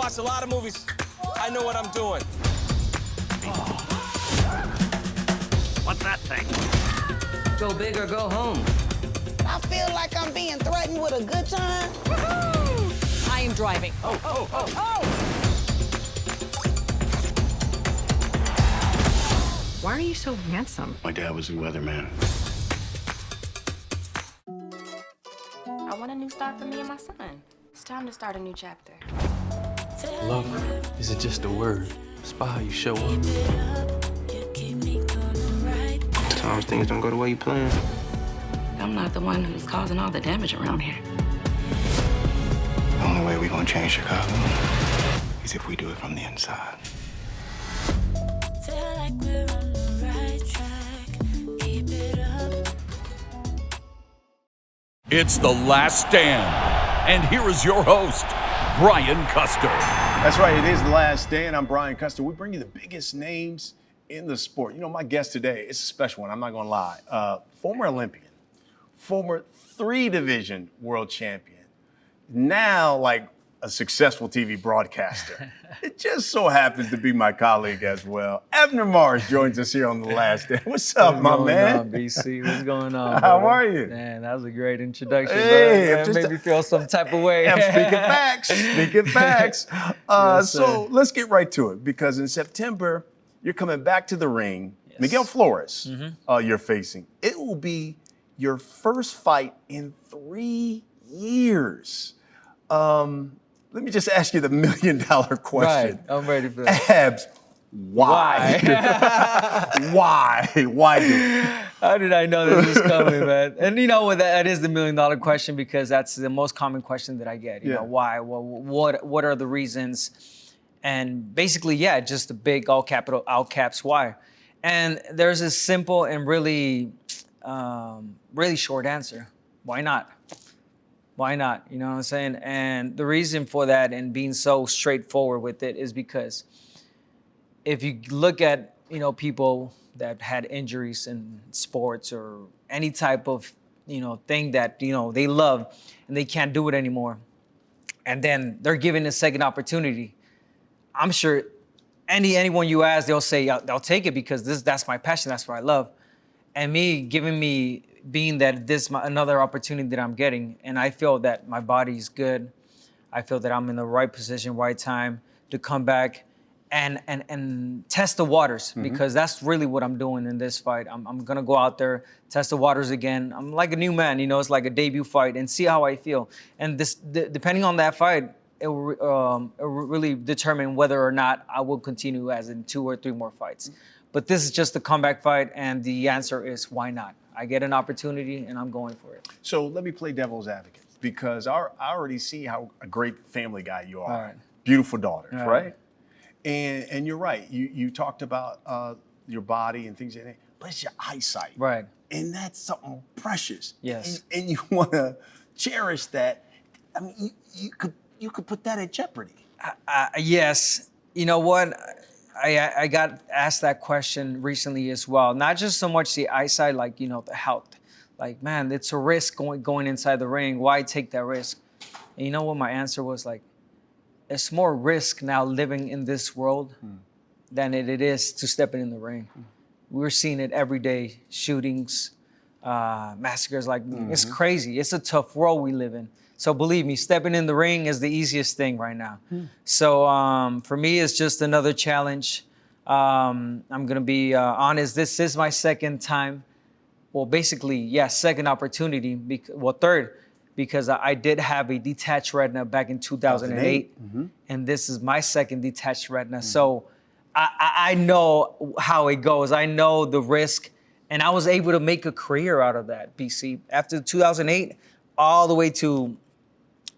watched a lot of movies. I know what I'm doing. What's that thing? Go big or go home. I feel like I'm being threatened with a good time. I am driving. Oh. Why are you so handsome? My dad was a weatherman. I want a new start for me and my son. It's time to start a new chapter. Love is it just a word? It's by how you show up. Sometimes things don't go the way you plan. I'm not the one who's causing all the damage around here. The only way we're gonna change Chicago is if we do it from the inside. Feel like we're on the right track. Keep it up. It's The Last Stand. And here is your host, Brian Custer. That's right, it is The Last Stand. I'm Brian Custer. We bring you the biggest names in the sport. You know, my guest today, it's a special one, I'm not gonna lie. Former Olympian, former 3-division world champion, now like a successful TV broadcaster. It just so happens to be my colleague as well. Abner Mares joins us here on The Last Stand. What's up, my man? What's going on, BC? What's going on? How are you? Man, that was a great introduction. Hey, It made me feel some type of way. I'm speaking facts, speaking facts. Yes, so let's get right to it, because in September, you're coming back to the ring. Yes. Miguel Flores, you're facing. It will be your first fight in 3 years. Let me just ask you the $1 million question. Right, I'm ready for that. Abs, why? Why? Why do it? How did I know this was coming, man? And you know what? That is the $1 million question, because that's the most common question that I get. You know, why? What are the reasons? And basically, yeah, just the big all caps why. And there's a simple and really short answer. Why not? Why not? You know what I'm saying? And the reason for that and being so straightforward with it is because if you look at, you know, people that had injuries in sports or any type of, you know, thing that, you know, they love and they can't do it anymore, and then they're given a second opportunity, I'm sure anyone you ask, they'll say, I'll take it because that's my passion, that's what I love. And being that this is another opportunity that I'm getting, and I feel that my body is good, I feel that I'm in the right position, right time to come back and test the waters, because that's really what I'm doing in this fight. I'm gonna go out there, test the waters again. I'm like a new man, you know, it's like a debut fight, and see how I feel. And depending on that fight, it will really determine whether or not I will continue as in 2 or 3 more fights. But this is just a comeback fight, and the answer is why not? I get an opportunity, and I'm going for it. So let me play devil's advocate, because I already see how a great family guy you are. Right. Beautiful daughters, right? And you're right. You talked about your body and things like that, but it's your eyesight. Right. And that's something precious. Yes. And you want to cherish that. I mean, you could put that at jeopardy. Yes. You know what? I got asked that question recently as well. Not just so much the eyesight, like, you know, the health. Like, man, it's a risk going inside the ring. Why take that risk? And you know what my answer was? Like, it's more risk now living in this world than it is to stepping in the ring. We're seeing it every day. Shootings, massacres, like, it's crazy. It's a tough world we live in. So believe me, stepping in the ring is the easiest thing right now. So for me, it's just another challenge. I'm gonna be honest, this is my second time. Well, basically, yes, second opportunity, third, because I did have a detached retina back in 2008, and this is my second detached retina. So I know how it goes. I know the risk, and I was able to make a career out of that, BC. After 2008, all the way to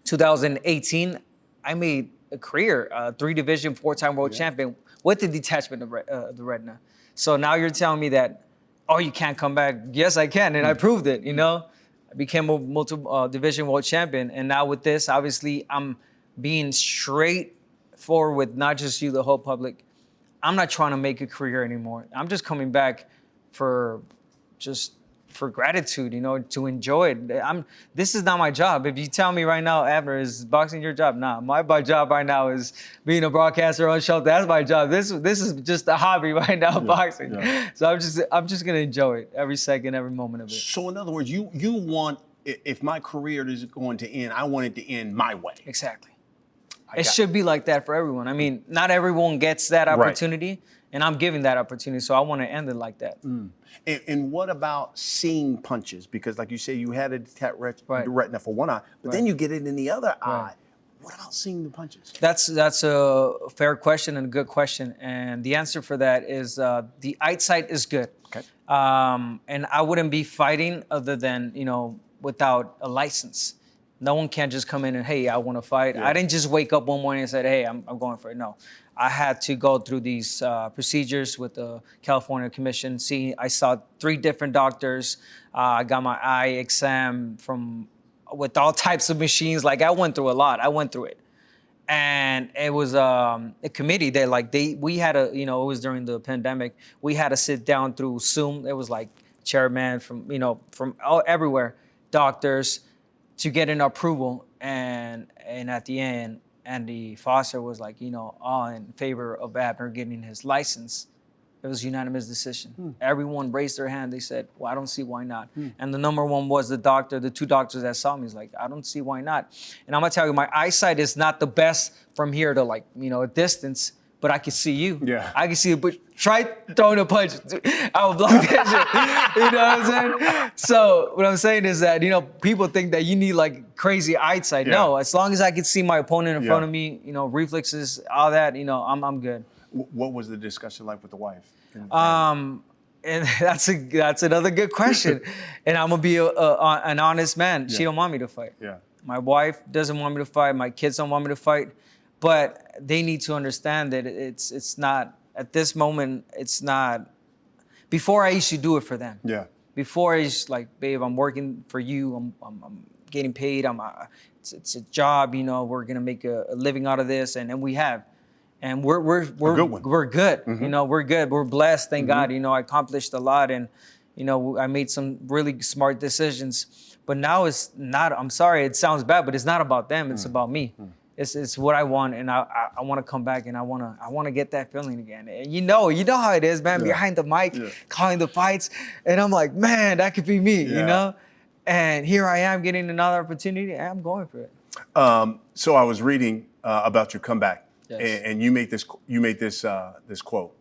2018, I made a career, 3-division, 4-time world champion with the detachment of the retina. So now you're telling me that, oh, you can't come back. Yes, I can, and I proved it, you know? I became a multi-division world champion, and now with this, obviously, I'm being straightforward with not just you, the whole public. I'm not trying to make a career anymore. I'm just coming back for just for gratitude, to enjoy it. This is not my job. If you tell me right now, Abner, is boxing your job? Nah, my job right now is being a broadcaster on Showtime. That's my job. This is just a hobby right now, boxing. Yeah. So I'm just gonna enjoy it every second, every moment of it. So in other words, you want, if my career is going to end, I want it to end my way. Exactly. It should be like that for everyone. I mean, not everyone gets that opportunity, and I'm giving that opportunity, so I want to end it like that. And what about seeing punches? Because like you say, you had a detached retina for one eye, but then you get it in the other eye. What about seeing the punches? That's a fair question and a good question. And the answer for that is the eyesight is good. Okay. And I wouldn't be fighting other than, without a license. No one can just come in and, hey, I want to fight. Yeah. I didn't just wake up one morning and say, hey, I'm going for it. No. I had to go through these procedures with the California Commission. I saw 3 different doctors. I got my eye exam with all types of machines. Like, I went through a lot. I went through it. And it was a committee that we had it was during the pandemic. We had to sit down through Zoom. It was like chairman from everywhere, doctors, to get an approval. And at the end, Andy Foster was like, all in favor of Abner getting his license. It was a unanimous decision. Everyone raised their hand. They said, well, I don't see why not. And the number one was the 2 doctors that saw me. He's like, I don't see why not. And I'm going to tell you, my eyesight is not the best from here to a distance, but I can see you. Yeah. I can see you, but try throwing a punch. I will block that shit. You know what I'm saying? So what I'm saying is that, people think that you need crazy eyesight. Yeah. No, as long as I can see my opponent in front of me, reflexes, all that, I'm good. What was the discussion like with the wife? And that's another good question. And I'm gonna be an honest man. Yeah. She don't want me to fight. Yeah. My wife doesn't want me to fight. My kids don't want me to fight. But they need to understand that it's not at this moment. It's not. Before I used to do it for them. Yeah. Before it's like, babe, I'm working for you. I'm getting paid. It's a job. We're gonna make a living out of this, and we have. And we're good. We're good. We're good. We're blessed. Thank God. I accomplished a lot, and I made some really smart decisions. But now it's not. I'm sorry, it sounds bad, but it's not about them. It's about me. It's what I want, and I want to come back, and I want to get that feeling again. And you know how it is, man. Behind the mic, calling the fights, and I'm like, man, that could be me. And here I am getting another opportunity, and I'm going for it. So I was reading about your comeback. Yes. And you made this quote.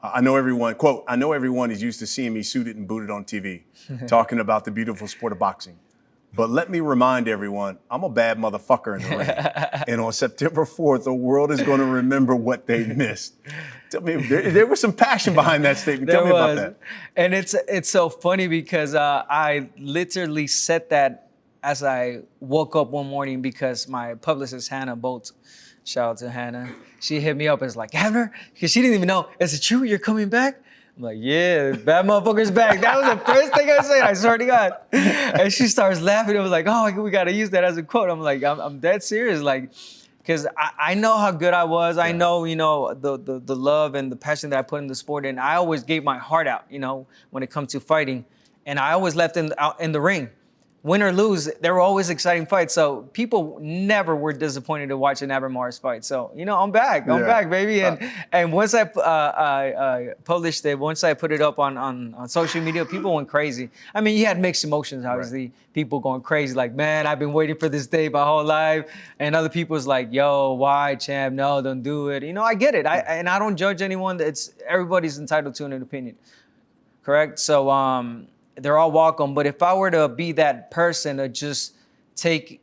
I know everyone is used to seeing me suited and booted on TV, talking about the beautiful sport of boxing. But let me remind everyone, I'm a bad motherfucker in the ring. And on September 4th, the world is going to remember what they missed. Tell me, there was some passion behind that statement. Tell me about that. And it's so funny because I literally said that as I woke up one morning because my publicist, Hannah Bolts, shout out to Hannah. She hit me up and was like, Abner, because she didn't even know, is it true you're coming back? I'm like, yeah, bad motherfucker's back. That was the first thing I said, I swear to God. And she starts laughing. It was like, oh, we got to use that as a quote. I'm like, I'm dead serious. Because I know how good I was. I know, the love and the passion that I put in the sport. And I always gave my heart out, when it comes to fighting. And I always left out in the ring. Win or lose, there were always exciting fights. So people never were disappointed to watch an Abner Mares fight. So, I'm back. I'm back, baby. And once I published it, once I put it up on social media, people went crazy. I mean, you had mixed emotions, obviously. Right. People going crazy, like, man, I've been waiting for this day my whole life. And other people's like, yo, why, champ? No, don't do it. I get it. And I don't judge anyone. Everybody's entitled to an opinion. Correct? So, they're all welcome. But if I were to be that person to just take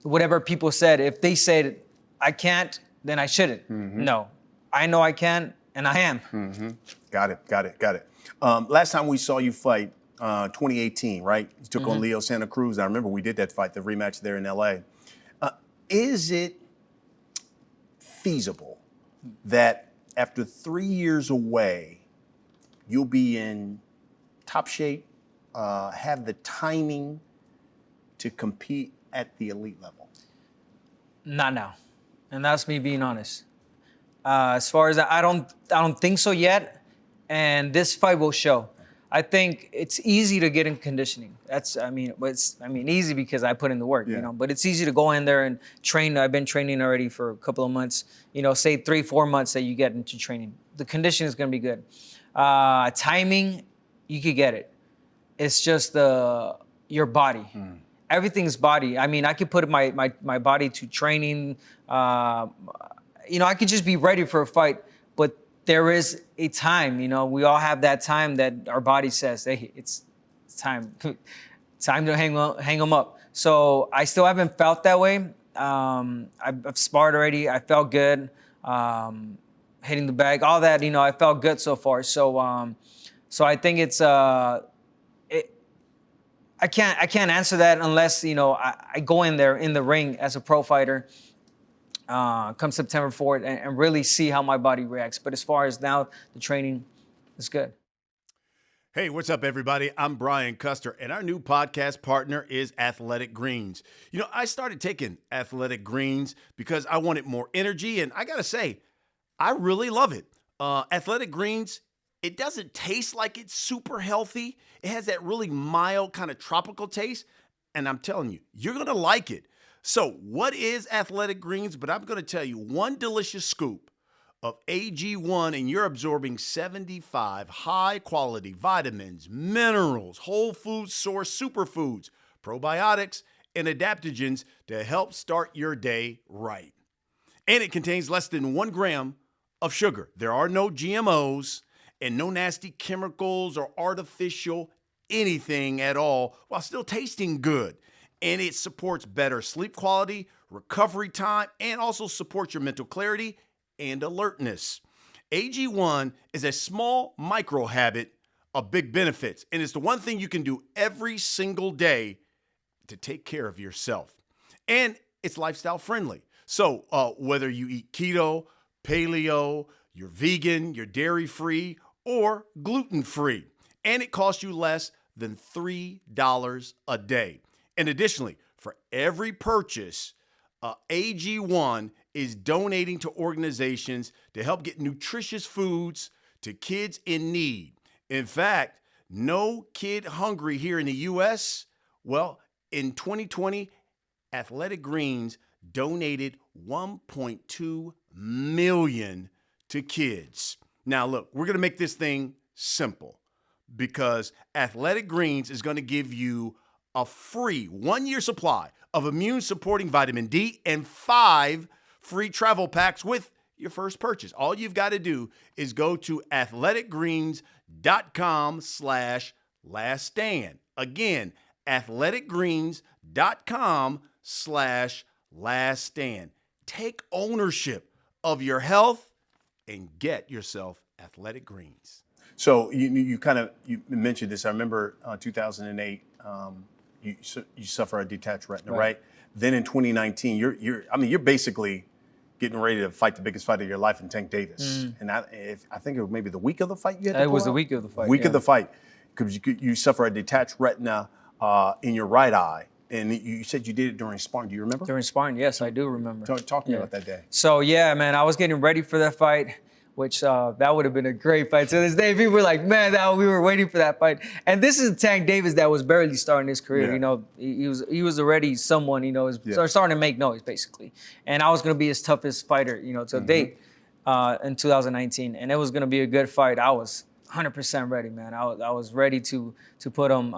whatever people said, if they said I can't, then I shouldn't. No, I know I can, and I am. Got it. Last time we saw you fight, 2018, right? You took on Leo Santa Cruz. I remember we did that fight, the rematch there in LA. Is it feasible that after 3 years away, you'll be in top shape, have the timing to compete at the elite level? Not now, and that's me being honest. As far as I don't think so yet, and this fight will show. I think it's easy to get in conditioning. Easy because I put in the work, but it's easy to go in there and train. I've been training already for a couple of months, say 3-4 months that you get into training. The conditioning is going to be good. Timing, you could get it. It's just your body. Everything's body. I mean, I could put my body to training. I could just be ready for a fight, but there is a time, we all have that time that our body says, hey, it's time. Time to hang them up. So I still haven't felt that way. I've sparred already. I felt good. Hitting the bag, all that, I felt good so far. So I think it's I can't answer that unless I go in there in the ring as a pro fighter come September 4th and really see how my body reacts. But as far as now, the training is good. Hey, what's up, everybody? I'm Brian Custer, and our new podcast partner is Athletic Greens. I started taking Athletic Greens because I wanted more energy, and I got to say, I really love it. Athletic Greens, it doesn't taste like it's super healthy. It has that really mild kind of tropical taste, and I'm telling you, you're going to like it. So what is Athletic Greens? But I'm going to tell you, one delicious scoop of AG1 and you're absorbing 75 high-quality vitamins, minerals, whole food source superfoods, probiotics, and adaptogens to help start your day right. And it contains less than 1 gram of sugar. There are no GMOs and no nasty chemicals or artificial anything at all while still tasting good. And it supports better sleep quality, recovery time, and also supports your mental clarity and alertness. AG1 is a small micro habit of big benefits, and it's the one thing you can do every single day to take care of yourself. And it's lifestyle friendly. So whether you eat keto, paleo, you're vegan, you're dairy-free, or gluten-free, and it costs you less than $3 a day. And additionally, for every purchase, AG1 is donating to organizations to help get nutritious foods to kids in need. In fact, No Kid Hungry here in the U.S., well, in 2020, Athletic Greens donated $1.2 million to kids. Now, look, we're going to make this thing simple because Athletic Greens is going to give you a free 1-year supply of immune-supporting vitamin D and 5 free travel packs with your first purchase. All you've got to do is go to athleticgreens.com/laststand. Again, athleticgreens.com/laststand. Take ownership of your health and get yourself Athletic Greens. So you mentioned this. I remember 2008. You suffer a detached retina, right? Then in 2019, you're basically getting ready to fight the biggest fight of your life in Tank Davis. And I think it was maybe the week of the fight you had to It was the week of the fight. Week of the fight, because you suffer a detached retina in your right eye, and you said you did it during sparring. Do you remember? During sparring, yes, I do remember. Talk to me about that day. So yeah, man, I was getting ready for that fight, which that would have been a great fight. To this day, people were like, man, we were waiting for that fight. And this is Tank Davis that was barely starting his career. Yeah. He was already someone, starting to make noise, basically. And I was going to be his toughest fighter, to date in 2019. And it was going to be a good fight. I was 100% ready, man. I was ready to put him,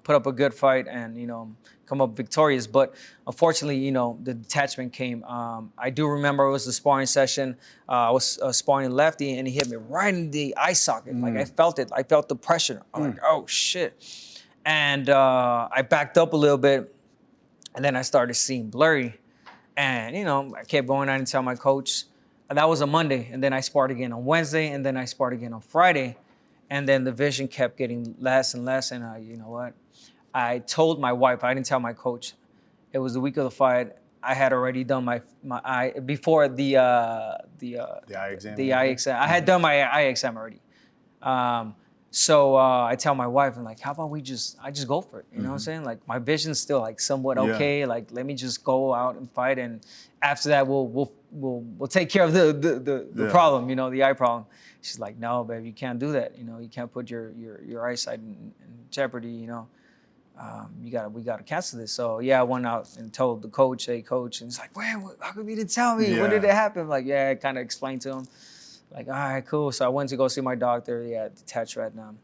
put up a good fight and, come up victorious. But unfortunately, the detachment came. I do remember it was a sparring session. I was sparring lefty and he hit me right in the eye socket. Like I felt it. I felt the pressure. I'm like, oh shit. And I backed up a little bit and then I started seeing blurry. And, I kept going. I didn't tell my coach. And that was a Monday. And then I sparred again on Wednesday. And then I sparred again on Friday. And then the vision kept getting less and less. And you know what? I told my wife, I didn't tell my coach. It was the week of the fight. I had already done my eye before the eye exam. The eye exam. I had done my eye exam already. So I tell my wife, I'm like, how about I just go for it? You know what I'm saying? Like my vision's still like somewhat okay. Like let me just go out and fight, and after that we'll take care of the problem, you know, the eye problem. She's like, no, babe, you can't do that. You know, you can't put your eyesight in jeopardy. You know, we gotta cancel this. So yeah, I went out and told the coach, hey coach, and he's like, man, how come you didn't tell me? When did it happen? I'm like, yeah, I kind of explained to him. Like, all right, cool. So I went to go see my doctor. Yeah, detached retina.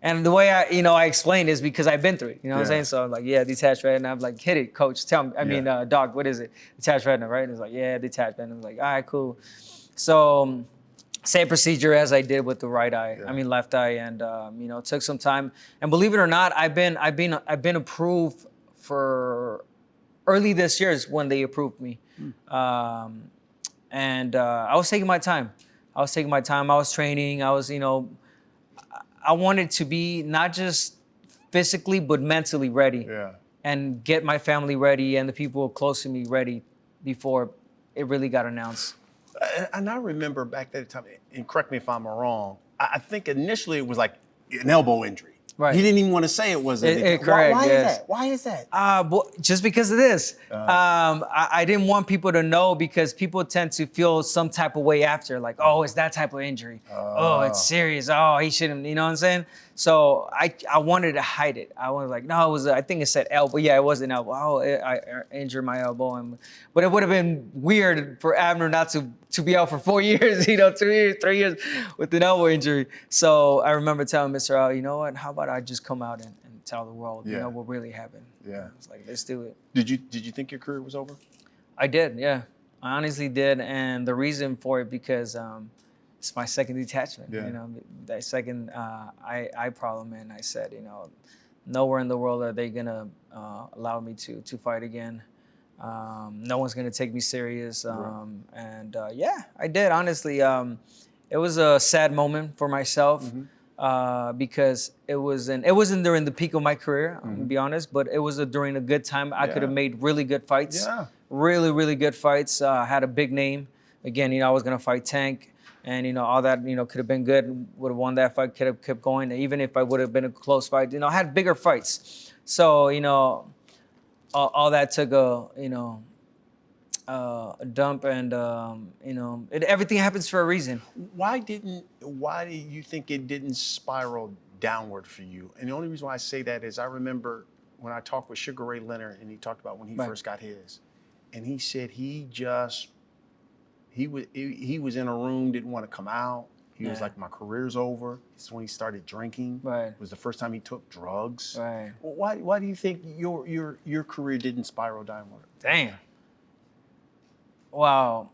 And the way I explained is because I've been through it. You know what I'm saying? So I'm like, yeah, detached retina. I'm like, hit it, coach. Tell me. I mean, doc, what is it? Detached retina, right? And he's like, yeah, detached retina. I was like, all right, cool. So same procedure as I did with the right eye. I mean, left eye, and you know, it took some time. And believe it or not, I've been approved for early this year is when they approved me. And I was taking my time. I was training. I was, you know, I wanted to be not just physically, but mentally ready. Yeah. And get my family ready and the people close to me ready before it really got announced. And I remember back that time, and correct me if I'm wrong, I think initially it was like an elbow injury. Right. He didn't even want to say it was a correct. Why is that? Why is that? Well, just because of this. I didn't want people to know because people tend to feel some type of way after, like, oh, it's that type of injury. Oh, it's serious. Oh, he shouldn't, you know what I'm saying? So I wanted to hide it. I was like, no, it was, I think it said elbow. Yeah, it was an elbow. Oh, I injured my elbow. But it would have been weird for Abner not to be out for 4 years, you know, 2 years, 3 years with an elbow injury. So I remember telling Mr. Al, you know what, how about I just come out and tell the world, you know, what really happened. Yeah. I was like, let's do it. Did you think your career was over? I did, yeah. I honestly did. And the reason for it, because it's my second detachment, you know, that second eye problem. And I said, you know, nowhere in the world are they gonna allow me to fight again. No one's gonna take me serious. And yeah, I did, honestly. It was a sad moment for myself because it wasn't during the peak of my career, to be honest, but it was during a good time. I could have made really good fights, really, really good fights. Had a big name. Again, you know, I was gonna fight Tank. And, you know, all that, you know, could have been good, would have won that fight, could have kept going. Even if I would have been a close fight, you know, I had bigger fights. So, you know, all that took a dump, and, you know, everything happens for a reason. Why do you think it didn't spiral downward for you? And the only reason why I say that is I remember when I talked with Sugar Ray Leonard, and he talked about when he first got his. And he said he was in a room, didn't want to come out. He was like, my career's over. It's when he started drinking. Right. It was the first time he took drugs. Right. Why do you think your career didn't spiral downward? Damn. Wow.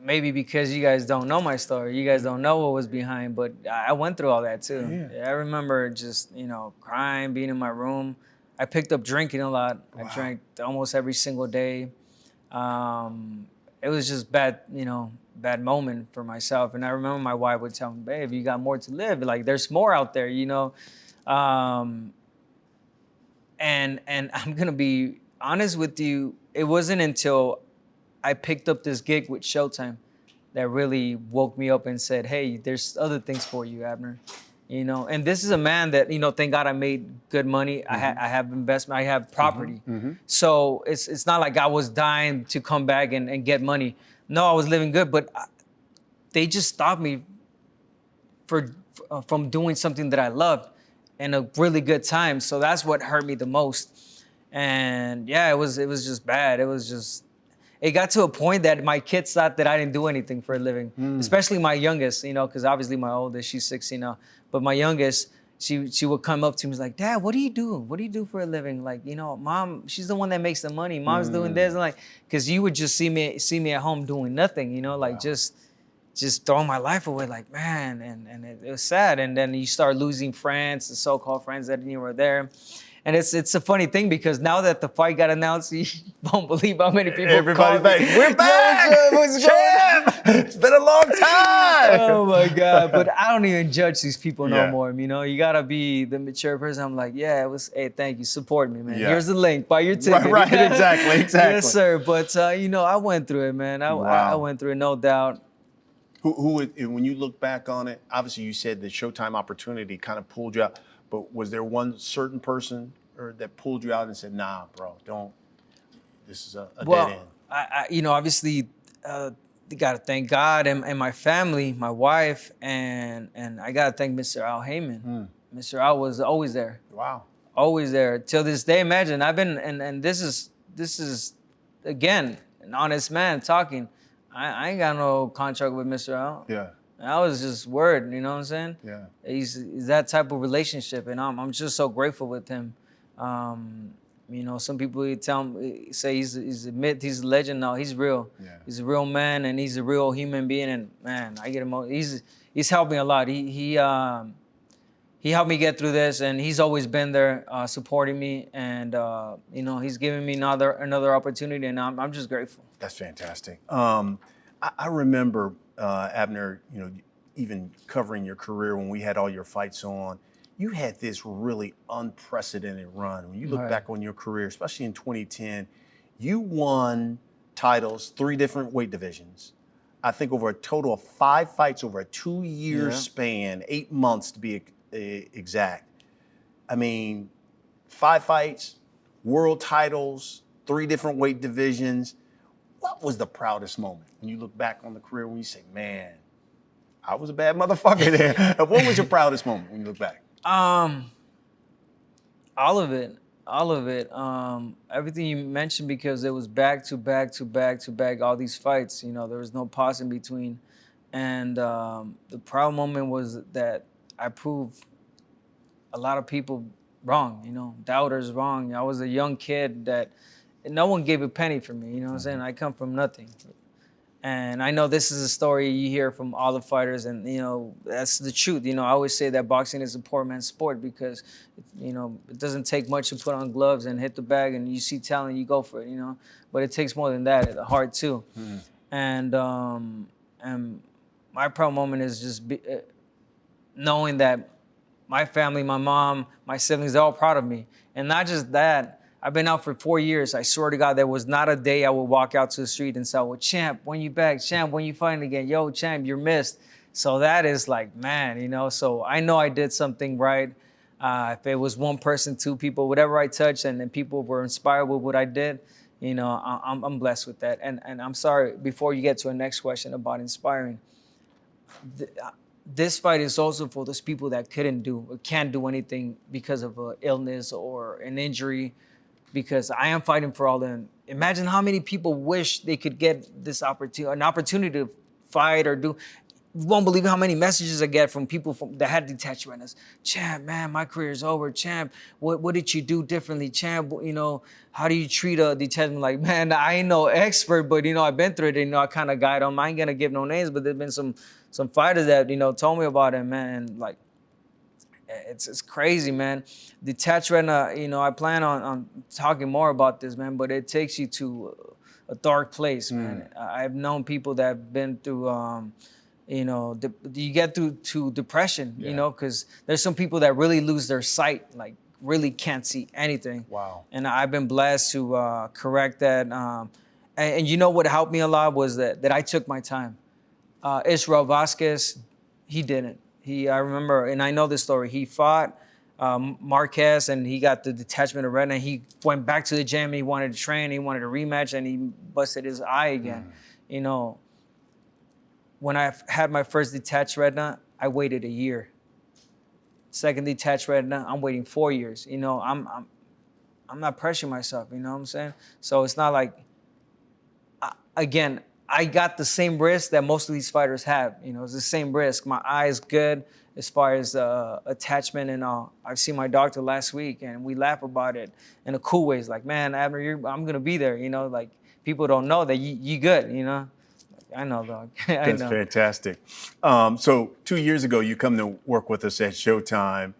Maybe because you guys don't know my story. You guys don't know what was behind, but I went through all that too. Yeah, I remember just, you know, crying, being in my room. I picked up drinking a lot. Wow. I drank almost every single day. It was just bad moment for myself. And I remember my wife would tell me, babe, you got more to live. Like, there's more out there, you know? And I'm gonna be honest with you, it wasn't until I picked up this gig with Showtime that really woke me up and said, hey, there's other things for you, Abner. You know, and this is a man that, you know, thank God I made good money. I have investment, I have property. So it's not like I was dying to come back and get money. No, I was living good, but they just stopped me from doing something that I loved in a really good time. So that's what hurt me the most. And yeah, it was just bad. It got to a point that my kids thought that I didn't do anything for a living, especially my youngest, you know, because obviously my oldest, she's 16 now. But my youngest, she would come up to me, was like, Dad, what do you do? What do you do for a living? Like, you know, Mom, she's the one that makes the money. Mom's doing this. And like, because you would just see me at home doing nothing, you know, like just throwing my life away, like, man. And it was sad. And then you start losing friends, the so-called friends that you were there. And it's a funny thing because now that the fight got announced, you won't believe how many people Everybody's like, we're back! Champ! It's been a long time! Oh my God. But I don't even judge these people no more. You know, you gotta be the mature person. I'm like, yeah, it was, hey, thank you, support me, man. Here's the link, buy your ticket. Right, exactly. Yes, sir. But, you know, I went through it, man. I went through it, no doubt. When you look back on it, obviously you said the Showtime opportunity kind of pulled you out, but was there one certain person that pulled you out and said, nah, bro, don't, this is a dead end? I obviously, got to thank God and my family, my wife, and I got to thank Mr. Al Heyman. Mr. Al was always there. Wow. Always there. Till this day, imagine, I've been, and this is, again, an honest man talking. I ain't got no contract with Mr. Al. Yeah. I was just word, you know what I'm saying? Yeah. He's that type of relationship, and I'm just so grateful with him. Some people say he's a myth, he's a legend. No, he's real. Yeah. He's a real man, and he's a real human being. And man, I get him. He's helped me a lot. He helped me get through this, and he's always been there supporting me. And he's giving me another opportunity, and I'm just grateful. That's fantastic. I remember Abner, even covering your career when we had all your fights on. You had this really unprecedented run. When you look back on your career, especially in 2010, you won titles, 3 different weight divisions. I think over a total of 5 fights over a 2-year span, 8 months to be exact. I mean, 5 fights, world titles, 3 different weight divisions. What was the proudest moment when you look back on the career when you say, man, I was a bad motherfucker there? What was your proudest moment when you look back? All of it. Everything you mentioned, because it was back to back to back to back, all these fights, there was no pause in between. And the proud moment was that I proved a lot of people wrong, doubters wrong. I was a young kid that no one gave a penny for me, you know what I'm saying? I come from nothing. And I know this is a story you hear from all the fighters, and that's the truth. I always say that boxing is a poor man's sport because, it doesn't take much to put on gloves and hit the bag, and you see talent, you go for it, But it takes more than that, the heart too. And my proud moment is just knowing that my family, my mom, my siblings, they're all proud of me. And not just that, I've been out for 4 years. I swear to God, there was not a day I would walk out to the street and say, well, champ, when you back? Champ, when you fighting again? Yo, champ, you're missed. So that is like, man, so I know I did something right. If it was 1 person, 2 people, whatever I touched, and then people were inspired with what I did, I'm blessed with that. And I'm sorry, before you get to the next question about inspiring, this fight is also for those people that couldn't do or can't do anything because of an illness or an injury. Because I am fighting for all them. Imagine how many people wish they could get this opportunity to fight or do. You won't believe how many messages I get from people that had detached retinas. Champ, man, my career is over. Champ, what did you do differently? Champ, how do you treat a detachment? Like, man, I ain't no expert, but I've been through it. I kind of guide them. I ain't gonna give no names, but there's been some fighters that told me about it, man. And like, it's crazy, man. Detached retina, I plan on talking more about this, man, but it takes you to a dark place, man. I've known people that have been through, you get through to depression, because there's some people that really lose their sight, like really can't see anything. Wow. And I've been blessed to correct that. And what helped me a lot was that I took my time. Israel Vasquez, he didn't. I remember, and I know this story, he fought Marquez and he got the detachment of retina. He went back to the gym, he wanted to train, he wanted a rematch, and he busted his eye again. When I had my first detached retina, I waited a year. Second detached retina, I'm waiting 4 years. I'm not pressuring myself, you know what I'm saying? So it's not like, again, I got the same risk that most of these fighters have. It's the same risk. My eye is good as far as attachment and all. I've seen my doctor last week, and we laugh about it in a cool way. It's like, man, Abner, I'm gonna be there. Like people don't know that you good. I know, dog. That's fantastic. So 2 years ago, you come to work with us at Showtime,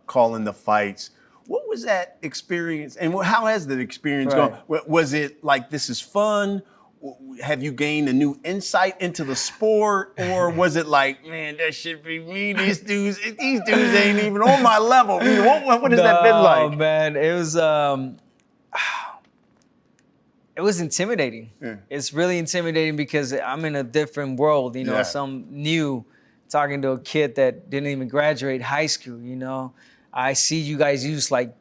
calling the fights. What was that experience, and how has the experience gone? Was it like, this is fun? Have you gained a new insight into the sport, or was it like, man, that should be me? These dudes ain't even on my level. What has that been like? Oh man, it was. It was intimidating. Yeah. It's really intimidating because I'm in a different world, you know, Yeah. some new, talking to a kid that didn't even graduate high school, you know. I see you guys use like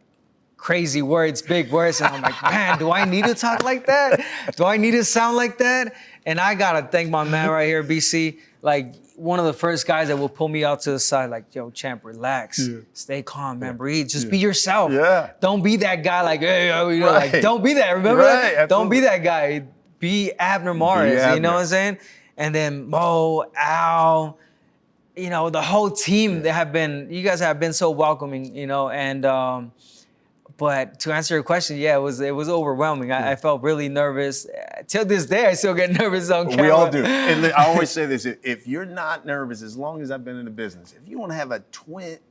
crazy words, big words, and I'm like, man, do I need to talk like that? Do I need to sound like that? And I gotta thank my man right here, BC, like one of the first guys that will pull me out to the side, like, yo, champ, relax, stay calm, man, breathe, just be yourself. Yeah. Don't be that guy like, hey, you know, Right. like, don't be that, remember? Right, Don't be absolutely. that guy. Be Abner Mares, you Abner. know what I'm saying? And then Mo, Al, you know, the whole team, you guys have been so welcoming, you know, and but to answer your question, yeah, it was overwhelming. I felt really nervous. Till this day, I still get nervous on camera. We all do. And I always say this, if you're not nervous, as long as I've been in the business, if you want to have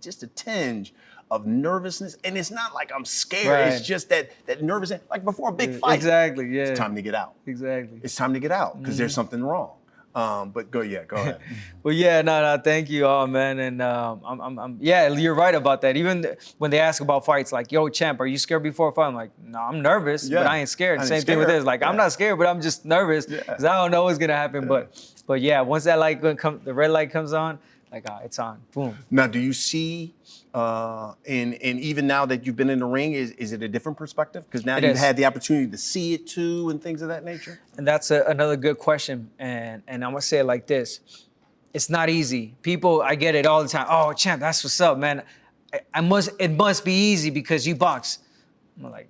just a tinge of nervousness, and it's not like I'm scared, Right. it's just that nervousness, like before a big fight. Exactly, yeah. It's time to get out. Exactly. It's time to get out because there's something wrong. But go ahead. Well, yeah, no, thank you, man, and yeah, you're right about that. Even when they ask about fights, like, yo, champ, are you scared before a fight? I'm like, no, I'm nervous, Yeah. but I ain't scared. I ain't Same thing with scared. this, like, I'm Yeah. not scared, but I'm just nervous because I don't know what's gonna happen. But yeah, once that light the red light comes on, like, it's on, boom. Now, do you see, and even now that you've been in the ring, is it a different perspective? Because now It you've is. had the opportunity to see it too and things of that nature? And that's another good question. And I'm gonna say it like this. It's not easy. People, I get it all the time. Oh, champ, that's what's up, man. It must be easy because you box. I'm like,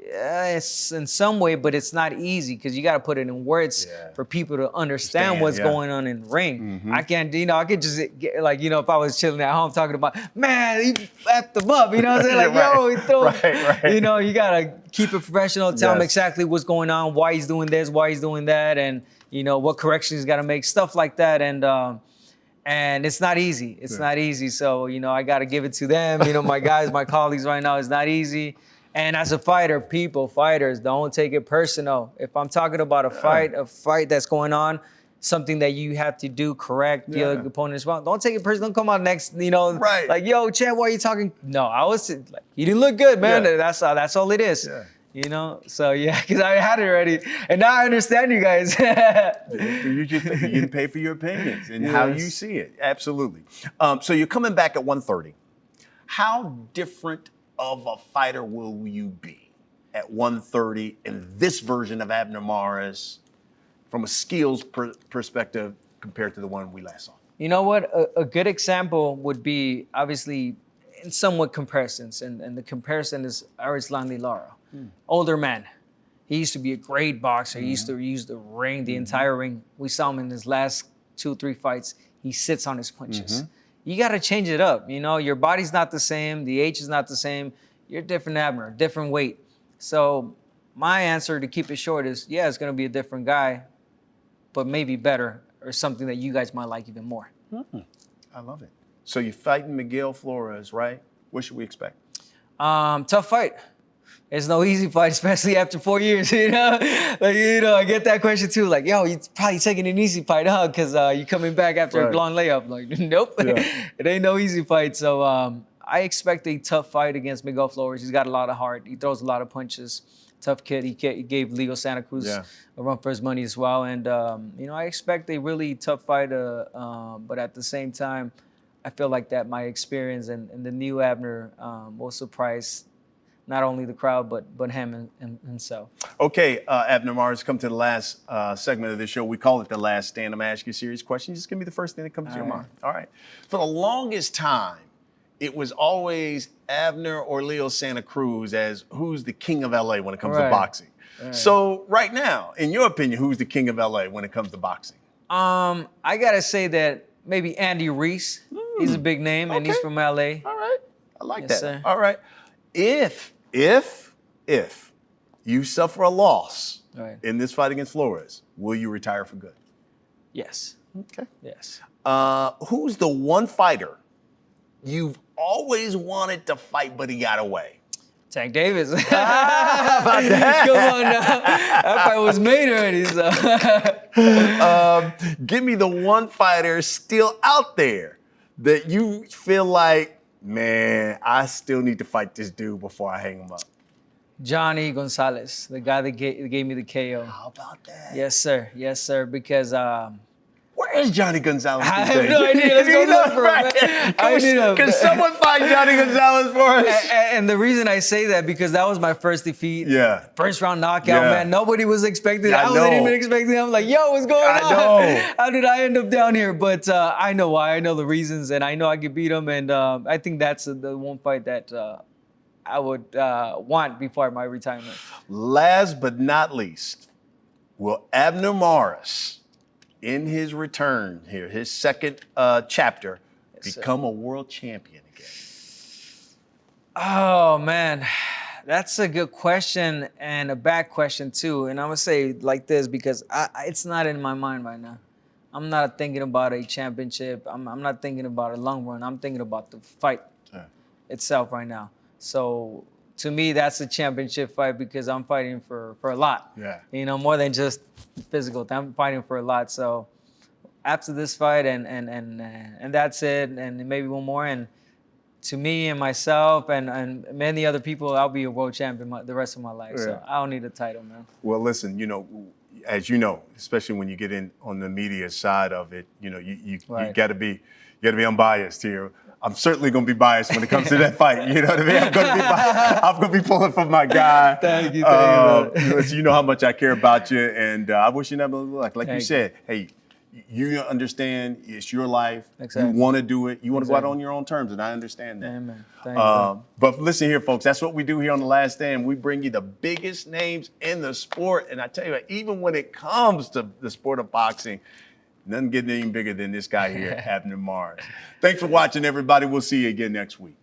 yeah, it's in some way, but it's not easy because you got to put it in words for people to understand what's going on in the ring. I can't, I could just get, like, if I was chilling at home talking about, man, he effed him up, you know what I'm saying? Like, yo, he threw, Right. You got to keep it professional, tell him Yes. exactly what's going on, why he's doing this, why he's doing that, and, what corrections he's got to make, stuff like that. And it's not easy. It's not easy. So, I got to give it to them. My guys, my colleagues right now, it's not easy. And as a fighter, fighters, don't take it personal. If I'm talking about a fight that's going on, something that you have to do correct, the other opponent as well, don't take it personal. Don't come out next, like, yo, champ, why are you talking? No, I was like, you didn't look good, man. Yeah. That's all it is. Yeah. So yeah, because I had it already. And now I understand you guys. You get paid for your opinions and how you see it. Absolutely. So you're coming back at 130. How different of a fighter will you be at 130 in this version of Abner Mares from a skills perspective compared to the one we last saw? You know what? A good example would be, obviously, in somewhat comparisons, and the comparison is Arislan Lara. Older man. He used to be a great boxer. He used to use the ring, the entire ring. We saw him in his last 2-3 fights. He sits on his punches. You got to change it up. Your body's not the same. The age is not the same. You're different, Abner, different weight. So my answer, to keep it short, is, yeah, it's going to be a different guy, but maybe better, or something that you guys might like even more. I love it. So you're fighting Miguel Flores, right? What should we expect? Tough fight. It's no easy fight, especially after 4 years, I get that question too. Like, yo, you probably taking an easy fight, huh? Because you're coming back after a long layup. Like, nope, it ain't no easy fight. So I expect a tough fight against Miguel Flores. He's got a lot of heart. He throws a lot of punches. Tough kid. He gave Leo Santa Cruz a run for his money as well. And, I expect a really tough fight. But at the same time, I feel like that my experience and the new Abner will surprise not only the crowd, but him and himself. Okay, Abner Mares, come to the last segment of this show. We call it The Last Stand. I'm going to ask you a serious question. Just give me the first thing that comes to your mind. All right. For the longest time, it was always Abner or Leo Santa Cruz as who's the king of LA when it comes to boxing. So right now, in your opinion, who's the king of LA when it comes to boxing? I got to say that maybe Andy Reese. He's a big name, and he's from LA. All right. I like that. Sir. All right. If you suffer a loss in this fight against Flores, will you retire for good? Yes. Okay. Yes. Who's the one fighter you've always wanted to fight, but he got away? Tank Davis. How about that? Come on now. That fight was made already. So. Give me the one fighter still out there that you feel like, man, I still need to fight this dude before I hang him up. Johnny Gonzalez, the guy that gave me the KO. How about that? Yes, sir. Yes, sir. Because Where is Johnny Gonzalez? I have no idea. Let's go look for him. Can someone find Johnny Gonzalez for us? And the reason I say that because that was my first defeat. Yeah. First round knockout, Yeah. man. Nobody was expecting it. I I wasn't know. even expecting it. I'm like, yo, what's going on? know. How did I end up down here? But I know why. I know the reasons, and I know I could beat him. And I think that's the one fight that I would want before my retirement. Last but not least, will Abner Mares, in his return here, his second chapter, become a world champion again? Oh, man. That's a good question and a bad question, too. And I'm going to say like this because it's not in my mind right now. I'm not thinking about a championship. I'm not thinking about a long run. I'm thinking about the fight itself right now. So to me, that's a championship fight because I'm fighting for a lot. Yeah. You know, more than just physical. I'm fighting for a lot. So after this fight and that's it, and maybe one more, and to me and myself and many other people, I'll be a world champion the rest of my life. Yeah. So I don't need a title, man. Well, listen, as you know, especially when you get in on the media side of it, you got to be unbiased here. I'm certainly going to be biased when it comes to that fight. You know what I mean? I'm going to be pulling for my guy. Thank you. You know how much I care about you, and I wish you never luck. Like you said, hey, you understand it's your life. Exactly. You want to do it. You want to go out on your own terms, and I understand that. Amen. Thank you. But listen here, folks. That's what we do here on The Last Stand. We bring you the biggest names in the sport, and I tell you what, even when it comes to the sport of boxing, nothing getting any bigger than this guy here, Abner Mares. Thanks for watching, everybody. We'll see you again next week.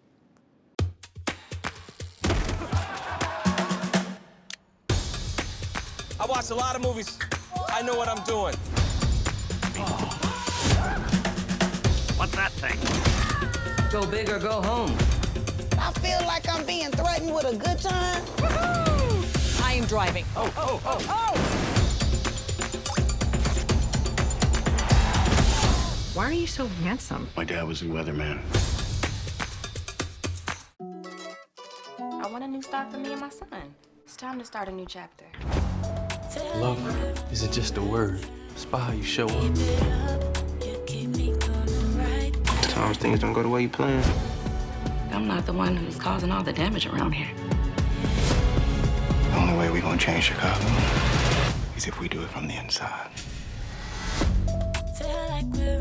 I watch a lot of movies. I know what I'm doing. What's that thing? Go big or go home. I feel like I'm being threatened with a good time. I am driving. Why are you so handsome? My dad was a weatherman. I want a new start for me and my son. It's time to start a new chapter. Love, is it just a word? Spy how you show up. Sometimes things don't go the way you plan. I'm not the one who's causing all the damage around here. The only way we're gonna change Chicago is if we do it from the inside. Feel like we're